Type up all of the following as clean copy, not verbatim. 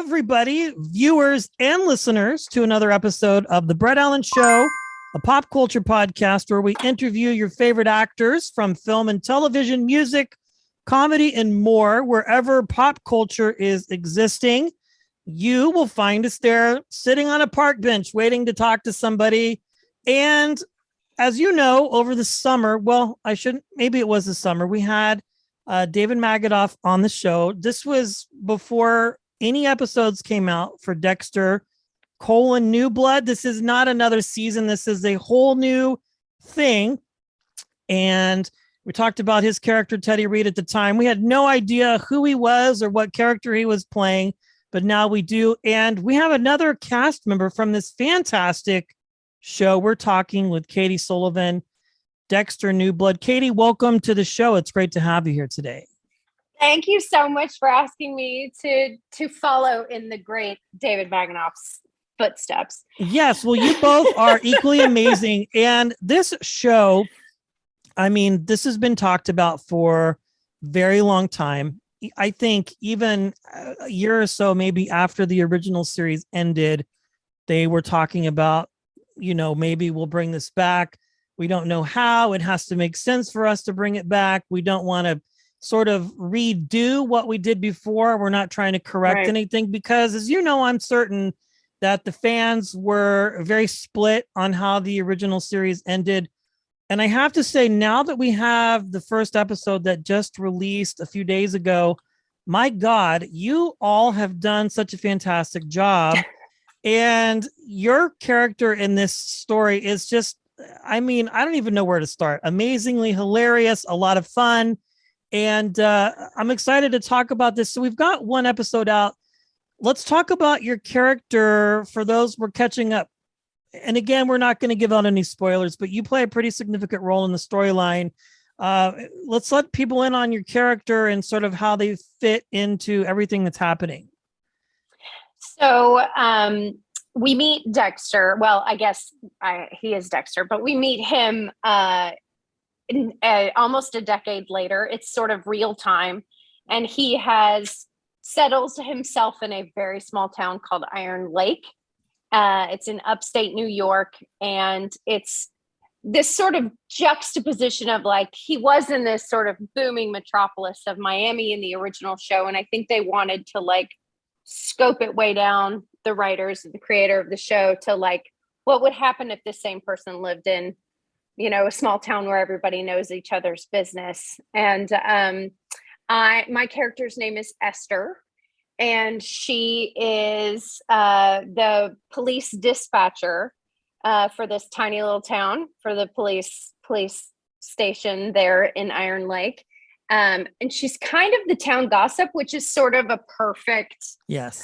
everybody, viewers and listeners, to another episode of the Brett Allan Show, a pop culture podcast where we interview your favorite actors from film and television, music, comedy, and more. Wherever pop culture is existing, you will find us there sitting on a park bench waiting to talk to somebody. And as you know, over the summer, maybe it was the summer, we had David Magadoff on the show. This was before any episodes came out for Dexter, New Blood. This is not another season. This is a whole new thing. And we talked about his character, Teddy Reed, at the time. We had no idea who he was or what character he was playing, but now we do. And we have another cast member from this fantastic show. We're talking with Katy Sullivan, Dexter, New Blood. Katy, welcome to the show. It's great to have you here today. Thank you so much for asking me to follow in the great David Magadoff's footsteps. Yes, well, you both are equally amazing. And this show, I mean, this has been talked about for a very long time. I think even a year or so, maybe after the original series ended, they were talking about, maybe we'll bring this back. We don't know how. It has to make sense for us to bring it back. We don't want to sort of redo what we did before. We're not trying to correct anything because, as you know, I'm certain that the fans were very split on how the original series ended. And I have to say, now that we have the first episode that just released a few days ago, my God, you all have done such a fantastic job. And your character in this story is just, I mean, I don't even know where to start. Amazingly hilarious, a lot of fun. And I'm excited to talk about this. So we've got one episode out. Let's talk about your character for those we're catching up. And again, we're not going to give out any spoilers, but you play a pretty significant role in the storyline. Let's let people in on your character and sort of how they fit into everything that's happening. So we meet Dexter. Well, I guess he is Dexter, but we meet him almost a decade later. It's sort of real time. And he has settles himself in a very small town called Iron Lake. It's in upstate New York. And it's this sort of juxtaposition of like, he was in this sort of booming metropolis of Miami in the original show. And I think they wanted to like scope it way down, the writers and the creator of the show, to like, what would happen if the same person lived in, a small town where everybody knows each other's business. And my character's name is Esther, and she is the police dispatcher for this tiny little town, for the police station there in Iron Lake. And she's kind of the town gossip, which is sort of a perfect, yes.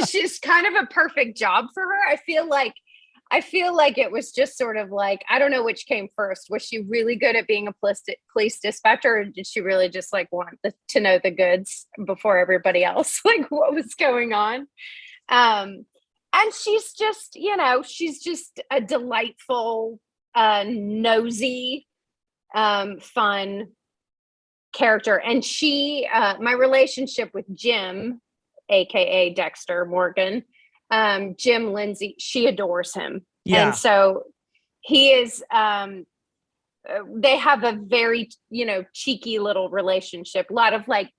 She's kind of a perfect job for her. I feel like it was just sort of like, I don't know which came first. Was she really good at being a police dispatcher, or did she really just like want to know the goods before everybody else, like what was going on? And she's just, she's just a delightful, nosy, fun character. And she, my relationship with Jim, aka Dexter Morgan, Jim Lindsay, she adores him. Yeah. And so he is, they have a very, cheeky little relationship. A lot of like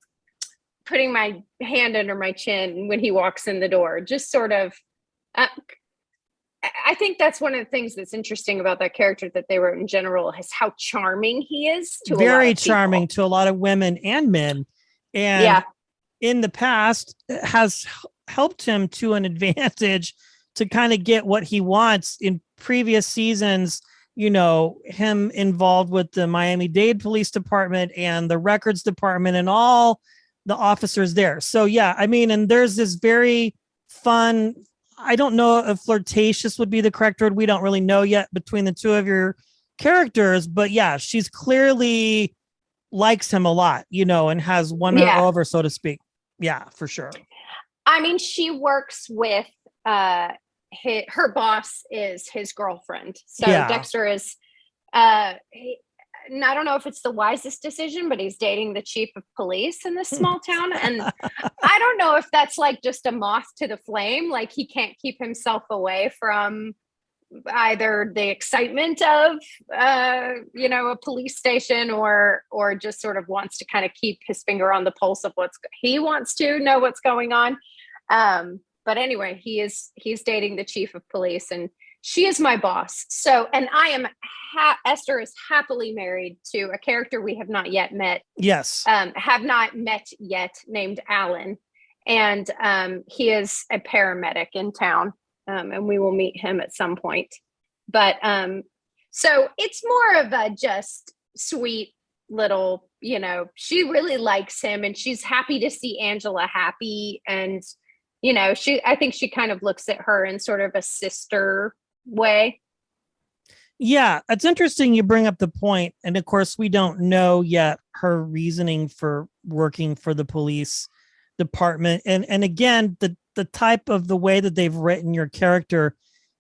putting my hand under my chin when he walks in the door, just sort of, I think that's one of the things that's interesting about that character that they wrote in general, is how charming he is to very charming to a lot of women and men. And in the past has helped him to an advantage to kind of get what he wants. In previous seasons, him involved with the Miami-Dade Police Department and the records department and all the officers there. So yeah, I mean, and there's this very fun, I don't know if flirtatious would be the correct word. We don't really know yet between the two of your characters, but yeah, she's clearly likes him a lot, and has won her over, so to speak. Yeah, for sure. I mean, she works with her boss is his girlfriend. So Dexter is not I don't know if it's the wisest decision, but he's dating the chief of police in this small town. And I don't know if that's like just a moth to the flame. Like he can't keep himself away from either the excitement of, a police station or just sort of wants to kind of keep his finger on the pulse of he wants to know what's going on. But anyway, he's dating the chief of police, and she is my boss. So, and I am, Esther is happily married to a character we have not yet met. Yes. Have not met yet, named Alan. And he is a paramedic in town. And we will meet him at some point. But so it's more of a just sweet little, she really likes him and she's happy to see Angela happy. And, I think she kind of looks at her in sort of a sister way. Yeah, it's interesting you bring up the point. And of course, we don't know yet her reasoning for working for the police department. And again, the type of the way that they've written your character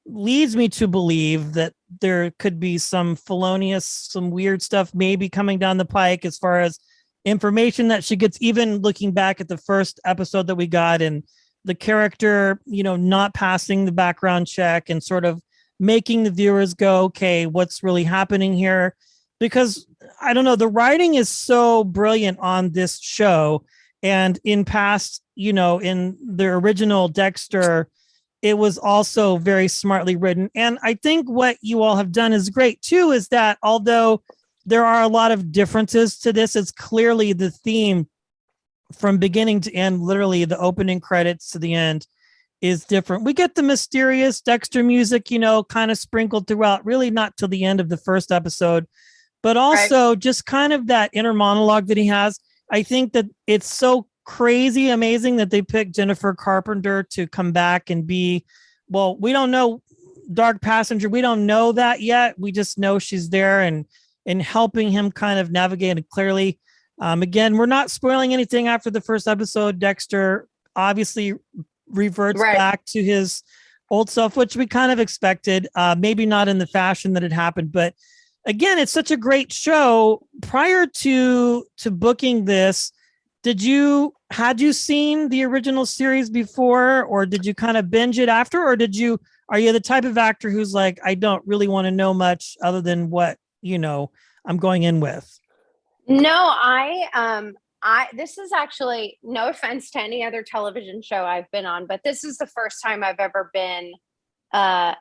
leads me to believe that there could be some felonious, some weird stuff maybe coming down the pike as far as information that she gets, even looking back at the first episode that we got and the character, not passing the background check and sort of making the viewers go, okay, what's really happening here? Because I don't know, the writing is so brilliant on this show. And in past, in the original Dexter, it was also very smartly written. And I think what you all have done is great too, is that although there are a lot of differences to this, it's clearly the theme from beginning to end, literally the opening credits to the end is different. We get the mysterious Dexter music, kind of sprinkled throughout, really not till the end of the first episode, but also just kind of that inner monologue that he has. I think that it's so crazy amazing that they picked Jennifer Carpenter to come back and be, well, we don't know Dark Passenger. We don't know that yet. We just know she's there and helping him kind of navigate it clearly. Again, we're not spoiling anything after the first episode. Dexter obviously reverts back to his old self, which we kind of expected, maybe not in the fashion that it happened, but again, it's such a great show. Prior to booking this, had you seen the original series before, or did you kind of binge it after, or are you the type of actor who's like, I don't really want to know much other than what, I'm going in with? No, this is actually, no offense to any other television show I've been on, but this is the first time I've ever been, I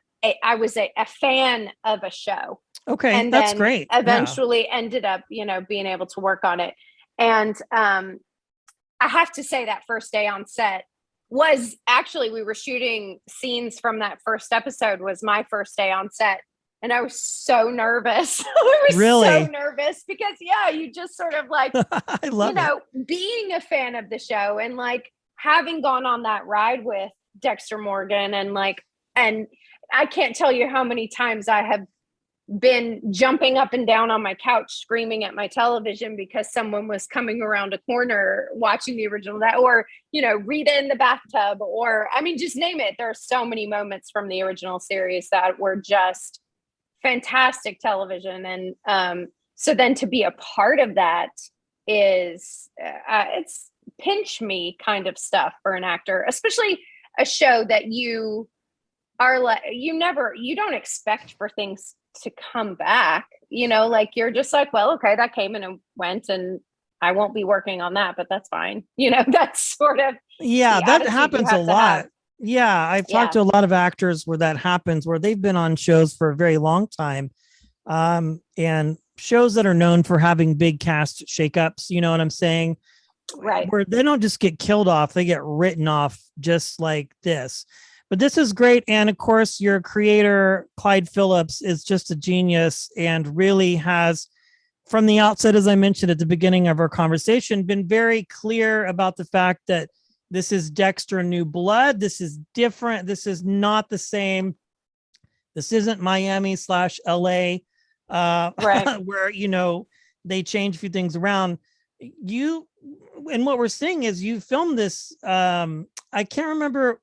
was a fan of a show. Okay. And that's then great. eventually ended up, being able to work on it. And I have to say that first day on set was actually, we were shooting scenes from that first episode, was my first day on set. And I was so nervous. I was so nervous because, you just sort of like, I love it. Being a fan of the show and like having gone on that ride with Dexter Morgan and I can't tell you how many times I have been jumping up and down on my couch, screaming at my television because someone was coming around a corner watching the original, or, Rita in the bathtub, or, just name it. There are so many moments from the original series that were just fantastic television. And so then to be a part of that is it's pinch me kind of stuff for an actor, especially a show that you are like, you don't expect for things to come back, you're just like, well, okay, that came and it went and I won't be working on that, but that's fine. That's sort of, that happens a lot. Yeah, I've talked to a lot of actors where that happens, where they've been on shows for a very long time, and shows that are known for having big cast shakeups. You know what I'm saying? Right. Where they don't just get killed off; they get written off, just like this. But this is great, and of course, your creator Clyde Phillips is just a genius, and really has, from the outset, as I mentioned at the beginning of our conversation, been very clear about the fact that this is Dexter New Blood. This is different. This is not the same. This isn't Miami/LA, where, they change a few thing around. And what we're seeing is you filmed this. I can't remember.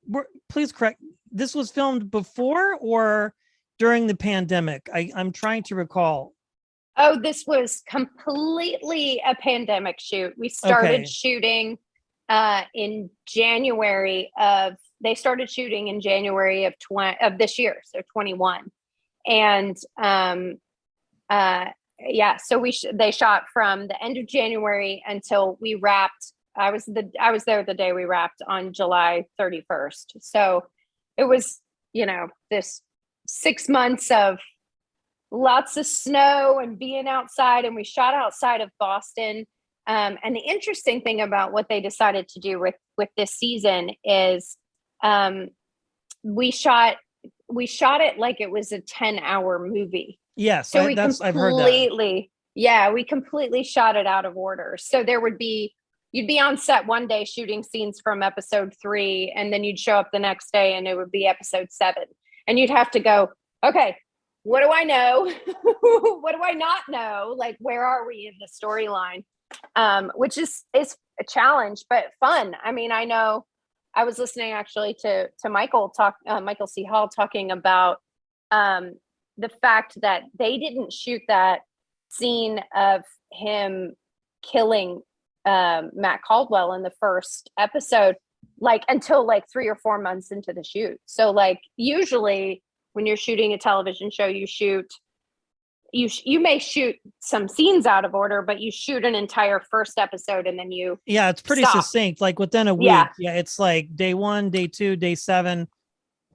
Please correct. This was filmed before or during the pandemic? I'm trying to recall. Oh, this was completely a pandemic shoot. We started Okay. shooting in January of they started shooting in January of 20 of this year, so 21. And uh yeah, so they shot from the end of January until we wrapped. I was there the day we wrapped on July 31st. So it was, this 6 months of lots of snow and being outside, and we shot outside of Boston. And the interesting thing about what they decided to do with this season is um, we shot it like it was a 10-hour movie. Yes, So I've heard that. we completely shot it out of order. So you'd be on set one day shooting scenes from episode 3, and then you'd show up the next day and it would be episode 7. And you'd have to go, okay, what do I know? What do I not know? Like, where are we in the storyline? Which is a challenge, but fun. I mean, I know I was listening actually to Michael C. Hall talking about the fact that they didn't shoot that scene of him killing Matt Caldwell in the first episode, like until like 3 or 4 months into the shoot. So like usually when you're shooting a television show, you may shoot some scenes out of order, but you shoot an entire first episode and then you It's pretty stop. succinct, like within a week. Yeah. Yeah, it's like day 1, day 2, day 7,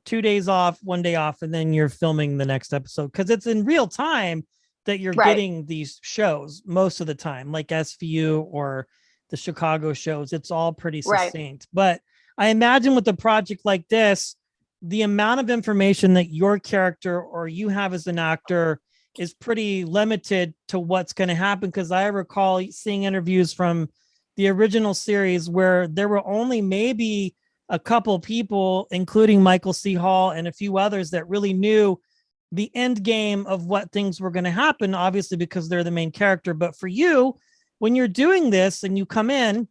2 days off, 1 day off, and then you're filming the next episode because it's in real time that you're Right. getting these shows most of the time, like SVU or the Chicago shows. It's all pretty Right. succinct. But I imagine with a project like this, the amount of information that your character or you have as an actor is pretty limited to what's going to happen. Because I recall seeing interviews from the original series where there were only maybe a couple people, including Michael C. Hall and a few others, that really knew the end game of what things were going to happen, obviously, because they're the main character. But for you, when you're doing this and you come in,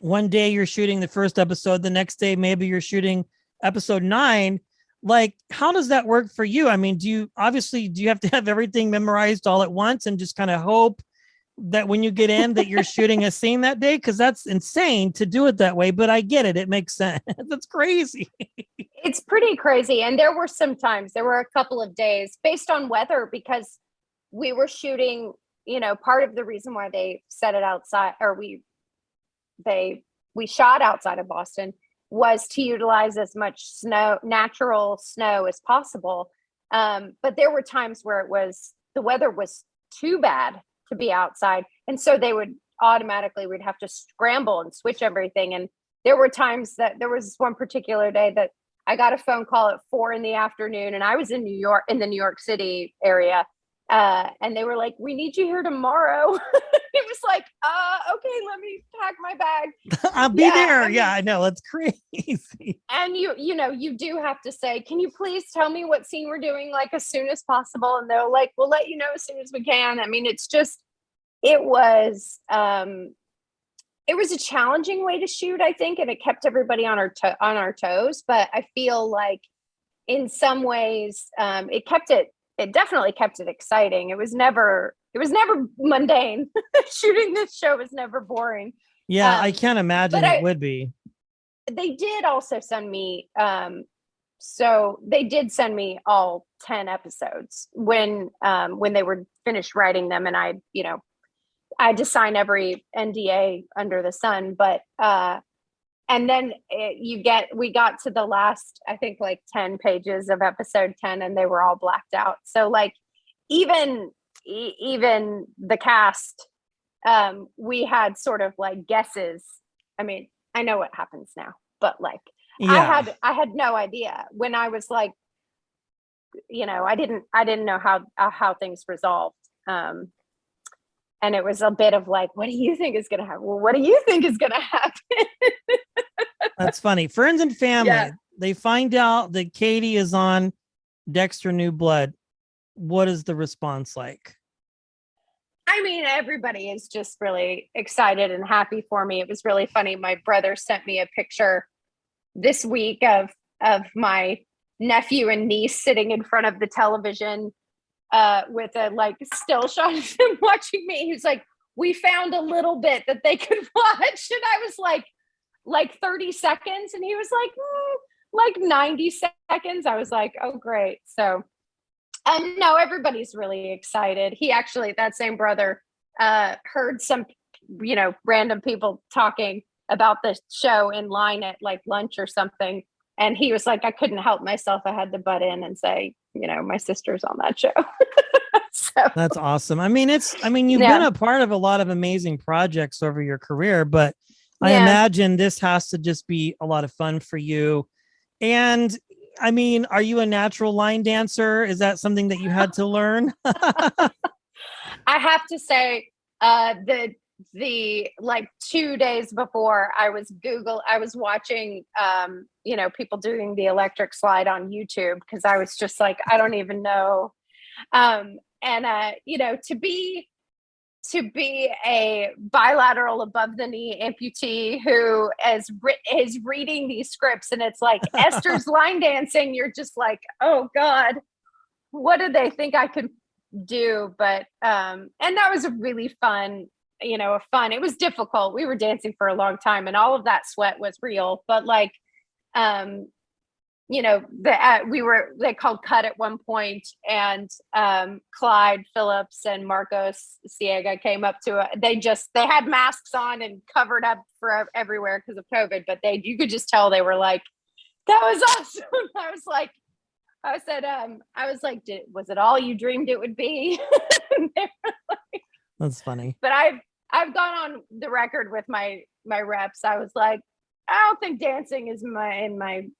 one day you're shooting the first episode, the next day maybe you're shooting episode 9. Like, how does that work for you? I mean, do you have to have everything memorized all at once and just kind of hope that when you get in that you're shooting a scene that day? Because that's insane to do it that way, but I get it. It makes sense. That's crazy. It's pretty crazy. And there were a couple of days based on weather, because we were shooting, part of the reason why they set it outside, or we shot outside of Boston, was to utilize as much natural snow as possible. But there were times where the weather was too bad to be outside. And so we'd have to scramble and switch everything. And there were times that there was one particular day that I got a phone call at 4 p.m, and I was in New York, in the New York City area. And they were like, "We need you here tomorrow." It was like, okay, let me pack my bag. I'll be there. Yeah, I know. That's crazy. And you do have to say, "Can you please tell me what scene we're doing, like as soon as possible?" And they're like, "We'll let you know as soon as we can." I mean, it was a challenging way to shoot, I think, and it kept everybody on our toes. But I feel like in some ways, it definitely kept it exciting. It was never mundane. Shooting this show was never boring. Yeah, I can't imagine it would be. They did also send me, so they did send me all 10 episodes when they were finished writing them, and I had to sign every NDA under the sun. But and then we got to the last, I think, like 10 pages of episode 10, and they were all blacked out. So like even the cast, we had sort of like guesses. I mean, I know what happens now, but like Yeah. I had no idea when I was like, I didn't know how things resolved. And it was a bit of like, what do you think is going to happen? Well, what do you think is going to happen? That's funny. Friends and family, Yeah. They find out that Katy is on Dexter New Blood. What is the response like? I mean, everybody is just really excited and happy for me. It was really funny. My brother sent me a picture this week of my nephew and niece sitting in front of the television, with a like still shot of him watching me. He was like, we found a little bit that they could watch. And I was like 30 seconds. And he was like 90 seconds. I was like, oh, great. So no, everybody's really excited. He actually, that same brother, heard some, random people talking about the show in line at like lunch or something. And he was like, I couldn't help myself. I had to butt in and say, my sister's on that show. So That's awesome. I mean, you've been a part of a lot of amazing projects over your career, but I imagine this has to just be a lot of fun for you. And I mean, are you a natural line dancer? Is that something that you had to learn? I have to say, the like 2 days before I was watching, people doing the electric slide on YouTube, because I was just like, I don't even know. To be a bilateral above the knee amputee who is reading these scripts, and it's like Esther's line dancing, you're just like, oh God, what did they think I could do? But and that was a really fun, it was difficult. We were dancing for a long time, and all of that sweat was real, but like they called cut at one point, and Clyde Phillips and Marcos Ciega came up to it. They had masks on and covered up for everywhere because of COVID, but you could just tell they were like, that was awesome. I was like, was it all you dreamed it would be? That's funny. But I've gone on the record with my reps. I was like, I don't think dancing is in my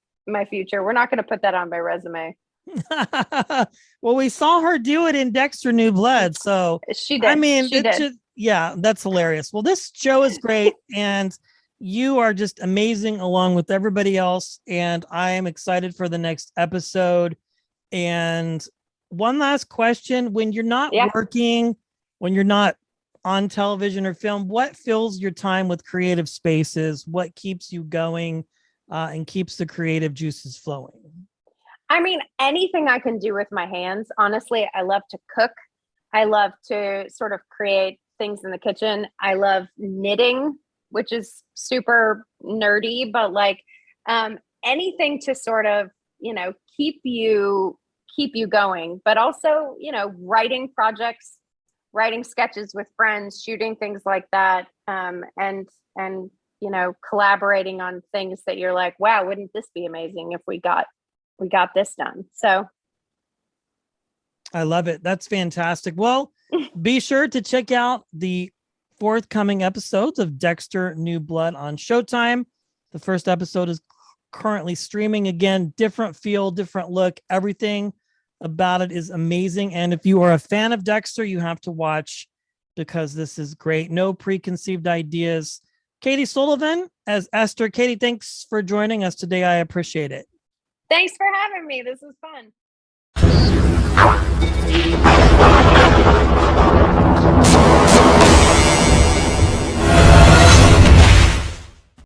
future. We're not going to put that on my resume. Well, we saw her do it in Dexter New Blood, so she did. I mean, she did. That's hilarious. Well, this show is great, and you are just amazing along with everybody else, and I am excited for the next episode. And one last question: when you're not working, when you're not on television or film, what fills your time with creative spaces? What keeps you going and keeps the creative juices flowing? I mean, anything I can do with my hands. Honestly, I love to cook. I love to sort of create things in the kitchen. I love knitting, which is super nerdy, but like anything to sort of, keep you going, but also, writing projects, writing sketches with friends, shooting things like that. And collaborating on things that you're like, wow, wouldn't this be amazing if we got this done? So I love it. That's fantastic. Well, be sure to check out the forthcoming episodes of Dexter New Blood on Showtime. The first episode is currently streaming. Again, different feel, different look. Everything about it is amazing. And if you are a fan of Dexter, you have to watch, because this is great. No preconceived ideas. Katy Sullivan as Esther. Katy, thanks for joining us today. I appreciate it. Thanks for having me. This is fun.